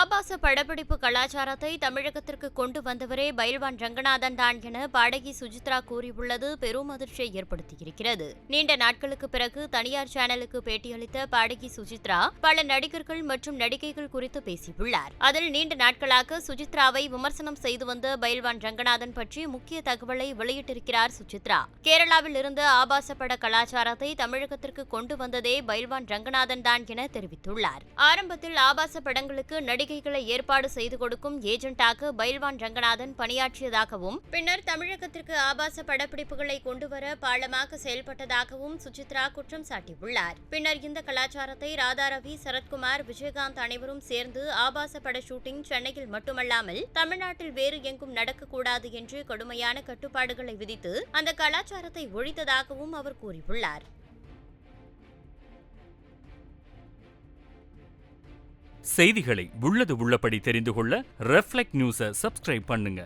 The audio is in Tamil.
ஆபாச படப்பிடிப்பு கலாச்சாரத்தை தமிழகத்திற்கு கொண்டு வந்தவரே பயில்வான் ரங்கநாதன் தான் என பாடகி சுசித்ரா கூறியுள்ளது பெரும் அதிர்ச்சியை ஏற்படுத்தியிருக்கிறது. நீண்ட நாட்களுக்கு பிறகு தனியார் சேனலுக்கு பேட்டியளித்த பாடகி சுசித்ரா பல நடிகர்கள் மற்றும் நடிகைகள் குறித்து பேசியுள்ளார். அதில் நீண்ட நாட்களாக சுசித்ராவை விமர்சனம் செய்து வந்த பயில்வான் ரங்கநாதன் பற்றி முக்கிய தகவலை வெளியிட்டிருக்கிறார் சுசித்ரா. கேரளாவில் இருந்து ஆபாச பட கலாச்சாரத்தை தமிழகத்திற்கு கொண்டு வந்ததே பயில்வான் ரங்கநாதன் தான் என தெரிவித்துள்ளார். ஆரம்பத்தில் ஆபாச படங்களுக்கு நடிகைகளை ஏற்பாடு செய்து கொடுக்கும் ஏஜென்டாக பயில்வான் ரங்கநாதன் பணியாற்றியதாகவும் பின்னர் தமிழகத்திற்கு ஆபாச படப்பிடிப்புகளை கொண்டுவர பாலமாக செயல்பட்டதாகவும் சுசித்ரா குற்றம் சாட்டியுள்ளார். பின்னர் இந்த கலாச்சாரத்தை ராதாரவி, சரத்குமார், விஜயகாந்த் அனைவரும் சேர்ந்து ஆபாச பட ஷூட்டிங் சென்னையில் மட்டுமல்லாமல் தமிழ்நாட்டில் வேறு எங்கும் நடக்கக்கூடாது என்று கடுமையான கட்டுப்பாடுகளை விதித்து அந்த கலாச்சாரத்தை ஒழித்ததாகவும் அவர் கூறியுள்ளார். செய்திகளை உள்ளது உள்ளபடி தெரிந்து கொள்ள ரெஃப்ளெக்ட் நியூஸை சப்ஸ்கிரைப் பண்ணுங்க.